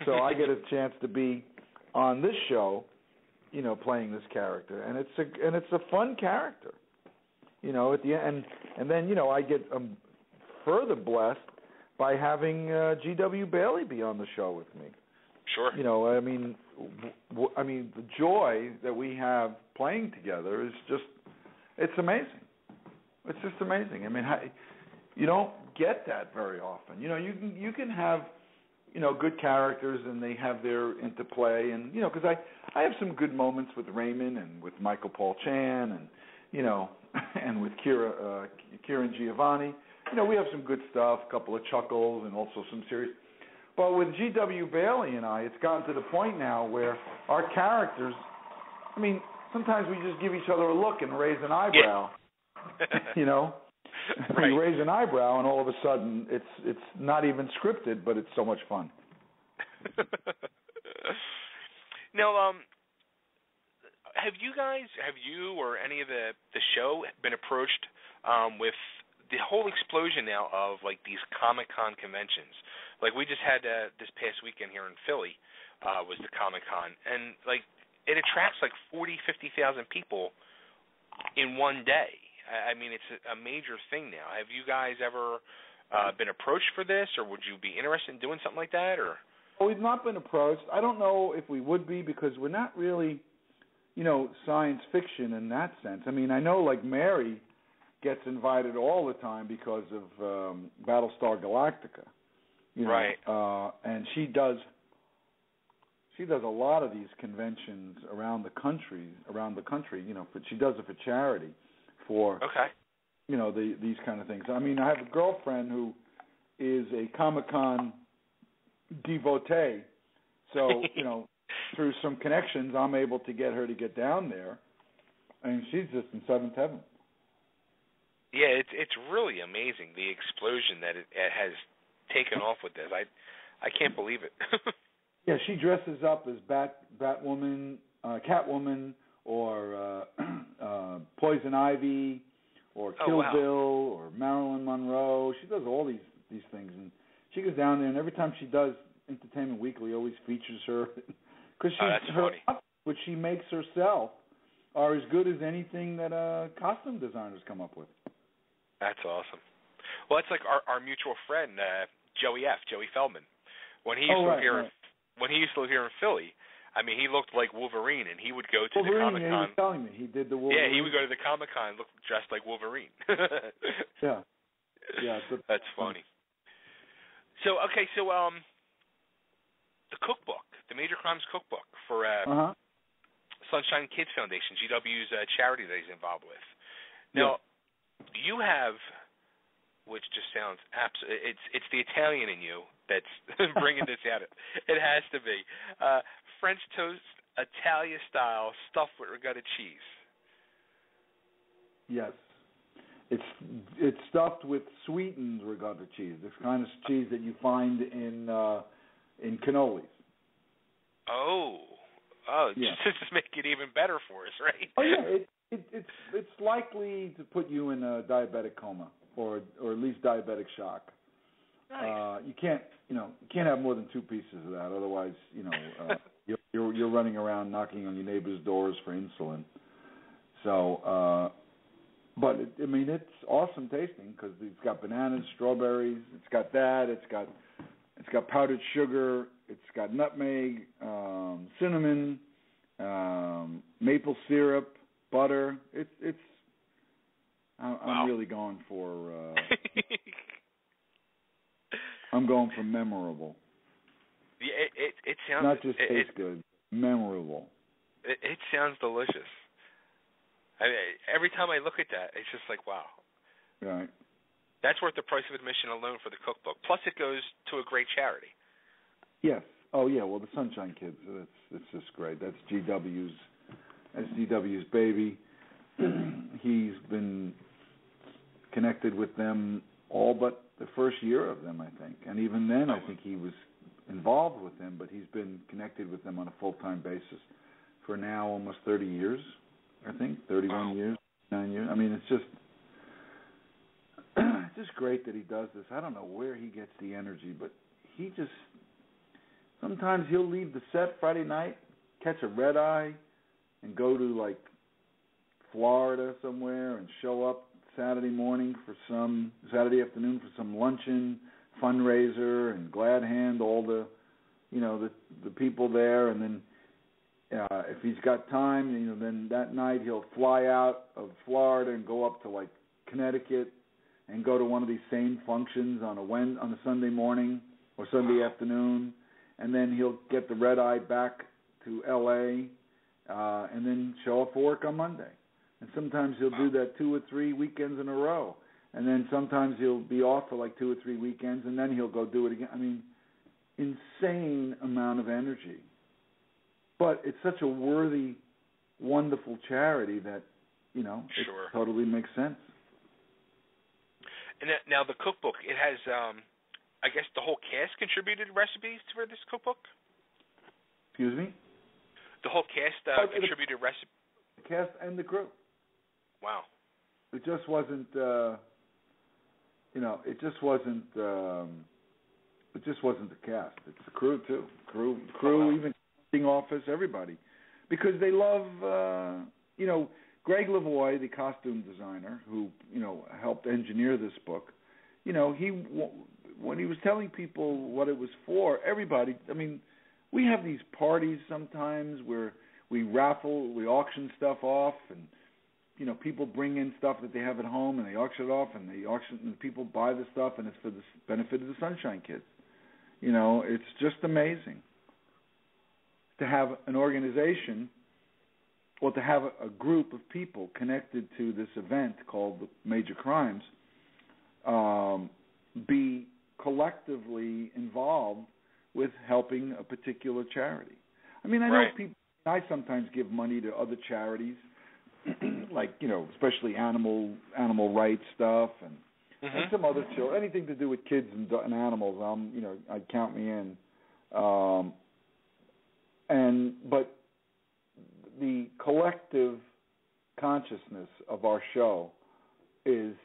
So I get a chance to be on this show, you know, playing this character, and it's a fun character, you know. At the end, and then, you know, I get further blessed by having G.W. Bailey be on the show with me. Sure. You know, I mean, the joy that we have playing together is just—it's amazing. It's just amazing. I mean, you don't get that very often. You know, you can have, you know, good characters and they have their interplay, and, you know, because I have some good moments with Raymond and with Michael Paul Chan and, you know, and with Kieran Giovanni. You know, we have some good stuff, a couple of chuckles, and also some serious. But with G.W. Bailey and I, it's gotten to the point now where our characters, I mean, sometimes we just give each other a look and raise an eyebrow. Yeah. You know? Right. You raise an eyebrow, and all of a sudden, it's not even scripted, but it's so much fun. Now, have you or any of the show been approached with the whole explosion now of, like, these Comic-Con conventions? Like, we just had this past weekend here in Philly was the Comic-Con, and, like, it attracts like 50,000 people in one day. I mean, it's a major thing now. Have you guys ever been approached for this, or would you be interested in doing something like that? Or Well, we've not been approached. I don't know if we would be because we're not really, you know, science fiction in that sense. I mean, I know, like, Mary gets invited all the time because of Battlestar Galactica. You know, right. And she does a lot of these conventions around the country, you know, but she does it for charity. For, you know, these kind of things. I mean, I have a girlfriend who is a Comic-Con devotee, so, you know, through some connections, I'm able to get her to get down there, and she's just in seventh heaven. Yeah, it's really amazing the explosion that it has taken off with this. I can't believe it. Yeah, she dresses up as Batwoman, Catwoman, or Poison Ivy, or Kill Bill, or Marilyn Monroe. She does all these things, and she goes down there, and every time she does, Entertainment Weekly always features her because her outfits, which she makes herself, are as good as anything that costume designers come up with. That's awesome. Well, it's like our mutual friend Joey Feldman. When he used to live here, when he used to live here in Philly, I mean, he looked like Wolverine, and he would go to the Comic Con. Yeah, he was telling me he did the Wolverine. Yeah, he would go to the Comic Con dressed like Wolverine. Yeah. That's funny. So the cookbook, the Major Crimes Cookbook for Sunshine Kids Foundation, GW's charity that he's involved with. Now, you have, which just sounds it's the Italian in you that's bringing this out. It has to be French toast, Italia style, stuffed with regatta cheese. Yes. It's stuffed with sweetened regatta cheese. This kind of cheese that you find in cannolis. Just make it even better for us, right? Oh yeah, it's likely to put you in a diabetic coma or at least diabetic shock. Nice. You can't have more than 2 pieces of that, otherwise you're running around knocking on your neighbor's doors for insulin. So. But it's awesome tasting because it's got bananas, strawberries. It's got that. It's got powdered sugar. It's got nutmeg, cinnamon, maple syrup, butter. I'm really going for. I'm going for memorable. Yeah, it sounds not just tastes good, memorable. It sounds delicious. Every time I look at that, it's just like, wow. Right. That's worth the price of admission alone for the cookbook. Plus, it goes to a great charity. Yes. Oh, yeah. Well, the Sunshine Kids. It's just great. That's GW's baby. He's been connected with them all but the first year of them, I think. And even then, I think he was involved with them, but he's been connected with them on a full-time basis for now almost 30 years. I think 31 years, 9 years. I mean, it's just great that he does this. I don't know where he gets the energy, but he just sometimes he'll leave the set Friday night, catch a red eye, and go to like Florida somewhere and show up Saturday afternoon for some luncheon fundraiser and glad hand all the people there, and then. If he's got time, then that night he'll fly out of Florida and go up to like Connecticut and go to one of these same functions on a Sunday morning or Sunday afternoon, and then he'll get the red eye back to L.A. And then show up for work on Monday. And sometimes he'll do that 2 or 3 weekends in a row, and then sometimes he'll be off for like 2 or 3 weekends, and then he'll go do it again. I mean, insane amount of energy. But it's such a worthy, wonderful charity that, it totally makes sense. And now the cookbook, it has, I guess the whole cast contributed recipes for this cookbook? Excuse me? The whole cast contributed recipes? The cast and the crew. Wow. It just wasn't, it just wasn't the cast. It's the crew, too. Crew, even office, everybody, because they love, Greg Lavoie, the costume designer who, helped engineer this book, when he was telling people what it was for, everybody, I mean, we have these parties sometimes where we auction stuff off, and, people bring in stuff that they have at home, and they auction it off, and people buy the stuff, and it's for the benefit of the Sunshine Kids. It's just amazing to have an organization or to have a group of people connected to this event called the Major Crimes be collectively involved with helping a particular charity. I mean, I know people. I sometimes give money to other charities, like especially animal rights stuff and some other anything to do with kids and animals. I'd count me in. But the collective consciousness of our show is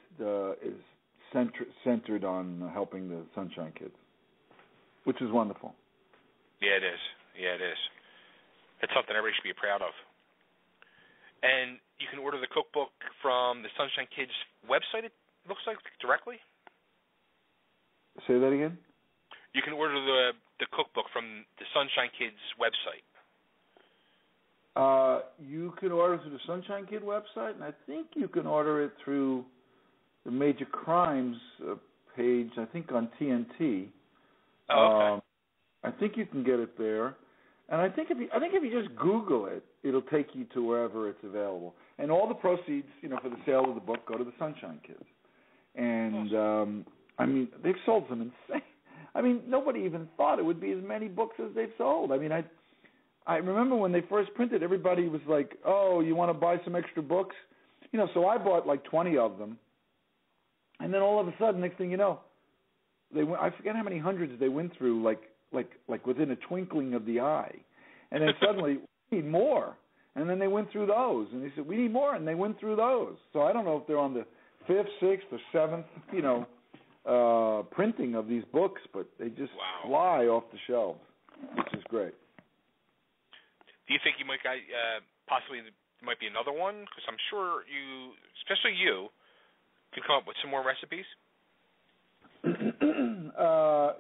centered on helping the Sunshine Kids, which is wonderful. Yeah, it is. It's something everybody should be proud of. And you can order the cookbook from the Sunshine Kids website, it looks like, directly? Say that again? You can order the cookbook from the Sunshine Kids website. You can order through the Sunshine Kid website, and I think you can order it through the Major Crimes page, I think on TNT. Oh, okay. I think you can get it there. And I think if you just Google it, it'll take you to wherever it's available. And all the proceeds, for the sale of the book go to the Sunshine Kids. And I mean, they've sold some insane. I mean, nobody even thought it would be as many books as they've sold. I mean, I remember when they first printed, everybody was like, "Oh, you want to buy some extra books?" So I bought like 20 of them. And then all of a sudden, next thing you know, I forget how many hundreds they went through, like within a twinkling of the eye. And then suddenly, we need more. And then they went through those. And they said, we need more. And they went through those. So I don't know if they're on the 5th, 6th, or 7th, printing of these books, but they just fly off the shelves, which is great. Do you think you might possibly there might be another one? Because I'm sure you, especially you, could come up with some more recipes.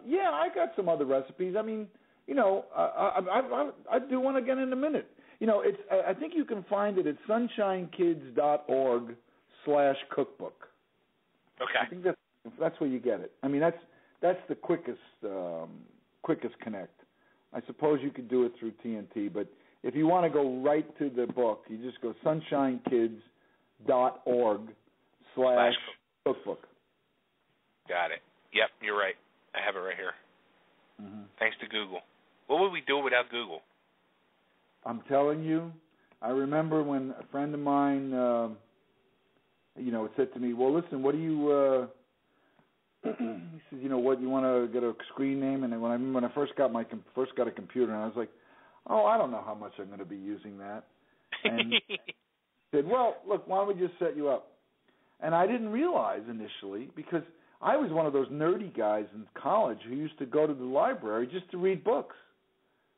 Yeah, I got some other recipes. I mean, I do one again in a minute. It's I think you can find it at sunshinekids.org/cookbook. Okay. I think that's where you get it. I mean, that's the quickest connect. I suppose you could do it through TNT, but if you want to go right to the book, you just go sunshinekids.org/cookbook. Got it. Yep, you're right. I have it right here. Mm-hmm. Thanks to Google. What would we do without Google? I'm telling you, I remember when a friend of mine, said to me, "Well, listen, what do you?" He says, "What you want to get a screen name?" And when I first got a computer, and I was like, "Oh, I don't know how much I'm going to be using that." And he said, "Well, look, why don't we just set you up?" And I didn't realize initially, because I was one of those nerdy guys in college who used to go to the library just to read books.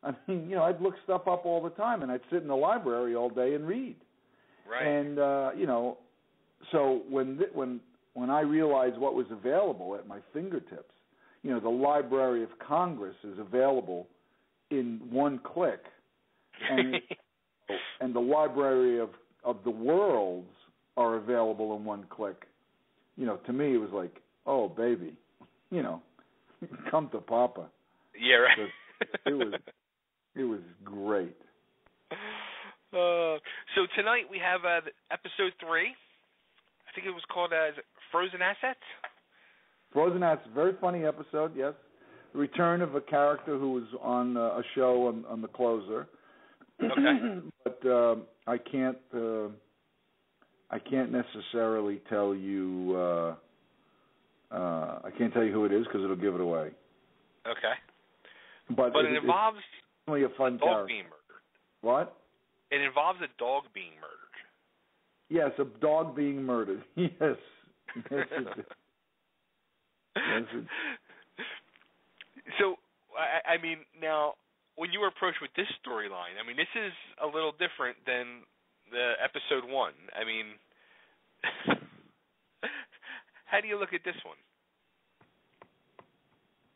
I mean, I'd look stuff up all the time, and I'd sit in the library all day and read. Right. And so when I realized what was available at my fingertips, the Library of Congress is available in one click, and and the Library of the Worlds are available in one click. To me it was like, oh baby, come to Papa. Yeah, right. It was great. So tonight we have episode 3. I think it was called Frozen Assets. Frozen Assets, very funny episode. Yes, the return of a character who was on a show on the closer. Okay. But I can't necessarily tell you. I can't tell you who it is because it'll give it away. Okay. But it involves it's only a fun a dog character. being murdered. What? It involves a dog being murdered. Yes, a dog being murdered. Yes. Yes, it is. Yes, it is. So, I mean, now, when you were approached with this storyline, I mean, this is a little different than the episode 1. I mean, how do you look at this one?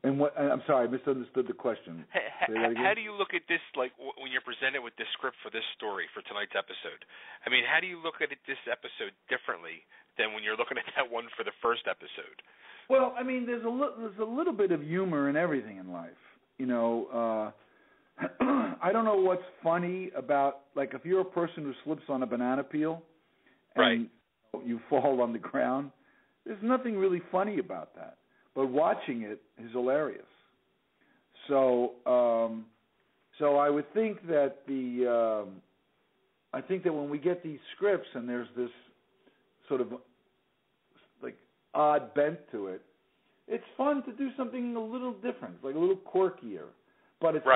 And I'm sorry, I misunderstood the question. How do you look at this, like, when you're presented with this script for this story for tonight's episode? I mean, how do you look at this episode differently than when you're looking at that one for the first episode? Well, I mean, there's a little bit of humor in everything in life. I don't know what's funny about, like, if you're a person who slips on a banana peel and you fall on the ground, there's nothing really funny about that. But watching it is hilarious. So So I would think that I think that when we get these scripts and there's this sort of like odd bent to it, it's fun to do something a little different, like a little quirkier. But it's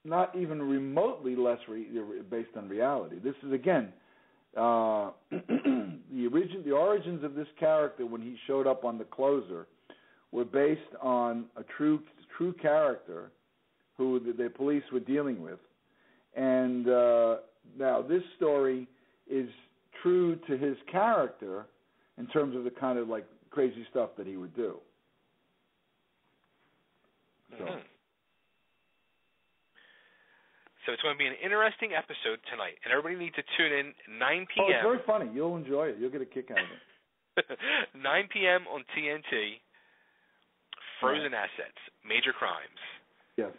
not even remotely less based on reality. This is again the origins of this character when he showed up on The Closer were based on a true character who the police were dealing with, and now this story is true to his character in terms of the kind of like crazy stuff that he would do. So. So it's going to be an interesting episode tonight, and everybody needs to tune in 9 p.m. Oh, it's very funny. You'll enjoy it. You'll get a kick out of it. 9 p.m. on TNT, Frozen Assets, Major Crimes. Yes.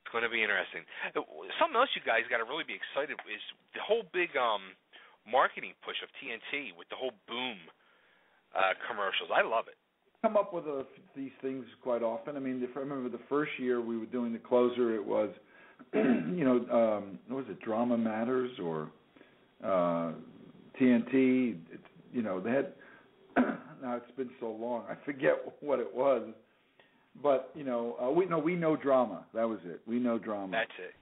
It's going to be interesting. Something else you guys got to really be excited is the whole big marketing push of TNT with the whole Boom commercials. I love it. Come up with these things quite often. I mean, if I remember the first year we were doing The Closer, it was, what was it, Drama Matters or TNT? They had, now it's been so long, I forget what it was. But, we know drama. That was it. We know drama. That's it.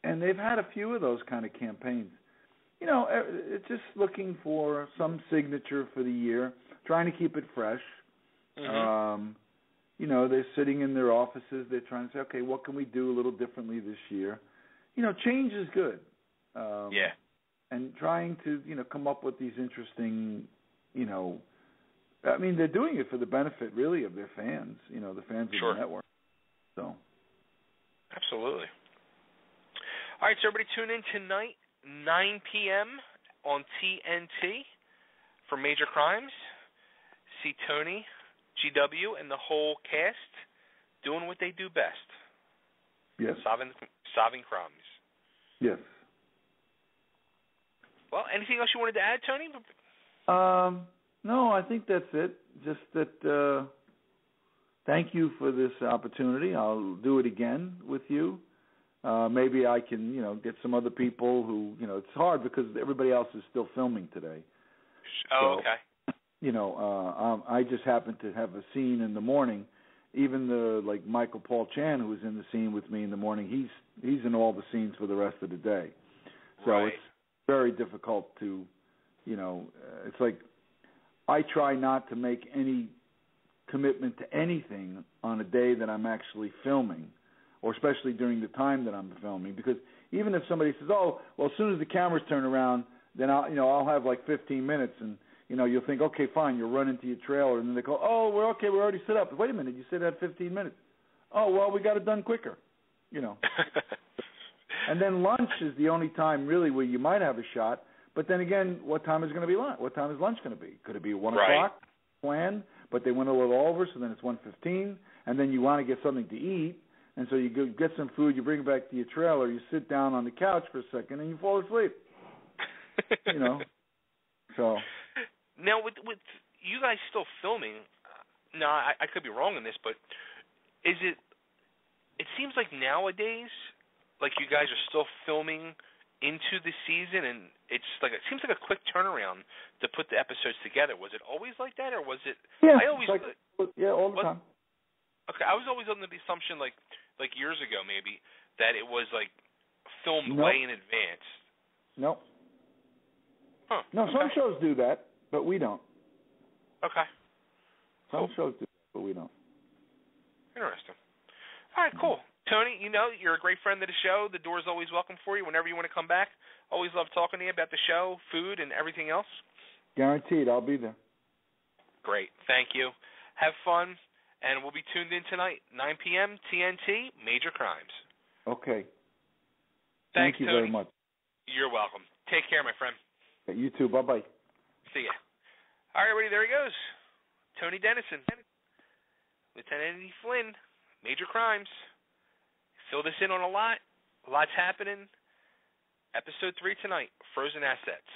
And they've had a few of those kind of campaigns. It's just looking for some signature for the year, trying to keep it fresh. Mm-hmm. They're sitting in their offices. They're trying to say, okay, what can we do a little differently this year? Change is good. Yeah. And trying to, come up with these interesting, they're doing it for the benefit, really, of their fans, the fans of the network. So. Absolutely. All right, so everybody tune in tonight, 9 p.m. on TNT for Major Crimes. See Tony, GW, and the whole cast doing what they do best. Yes. Solving crimes. Yes. Well, anything else you wanted to add, Tony? No, I think that's it. Just that thank you for this opportunity. I'll do it again with you. Maybe I can, get some other people who, it's hard because everybody else is still filming today. Oh, okay. I just happen to have a scene in the morning. Even Michael Paul Chan, who was in the scene with me in the morning, he's in all the scenes for the rest of the day. So It's very difficult to, it's like I try not to make any commitment to anything on a day that I'm actually filming, or especially during the time that I'm filming, because even if somebody says, "Oh, well, as soon as the cameras turn around, then I'll have like 15 minutes," and you'll think, "Okay, fine," you'll run into your trailer, and then they go, "Oh, we're okay, we're already set up." Wait a minute, you said that 15 minutes. Oh, well, we got it done quicker, And then lunch is the only time really where you might have a shot. But then again, what time is going to be lunch? What time is lunch going to be? Could it be 1 o'clock? Plan, but they went a little over, so then it's 1:15, and then you want to get something to eat, and so you go get some food, you bring it back to your trailer, you sit down on the couch for a second, and you fall asleep. So. Now, with you guys still filming, now I could be wrong in this, but is it? It seems like nowadays, like you guys are still filming into the season, and it seems like a quick turnaround to put the episodes together. Was it always like that, or was it? Yeah, all the time. Okay, I was always under the assumption, like years ago maybe, that it was like filmed way in advance. Nope. Huh. No, some shows do that, but we don't. Okay. Some shows do that, but we don't. Interesting. All right, cool. Tony, you're a great friend of the show. The door's always welcome for you whenever you want to come back. Always love talking to you about the show, food, and everything else. Guaranteed, I'll be there. Great. Thank you. Have fun, and we'll be tuned in tonight, 9 p.m., TNT, Major Crimes. Okay. Thanks, Thank you Tony. very much. You're welcome. Take care, my friend. Okay, you too. Bye-bye. See ya. All right, everybody, there he goes. Tony Denison. Lieutenant Eddie Flynn, Major Crimes. Fill this in on a lot. A lot's happening. Episode 3 tonight, Frozen Assets.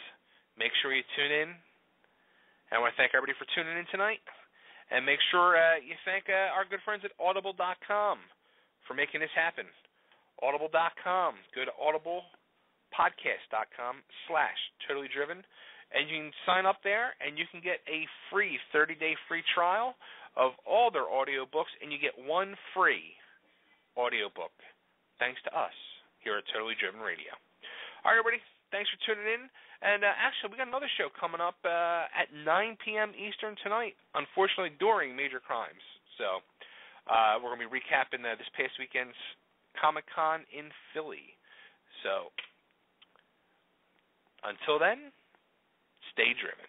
Make sure you tune in. And I want to thank everybody for tuning in tonight. And make sure you thank our good friends at Audible.com for making this happen. Audible.com. Go to audiblepodcast.com/totallydriven, and you can sign up there, and you can get a free 30-day free trial of all their audiobooks, and you get one free audiobook, thanks to us here at Totally Driven Radio. All right, everybody, thanks for tuning in. And actually, we got another show coming up at 9 p.m. Eastern tonight, unfortunately during Major Crimes. So we're going to be recapping this past weekend's Comic-Con in Philly. So until then, stay driven.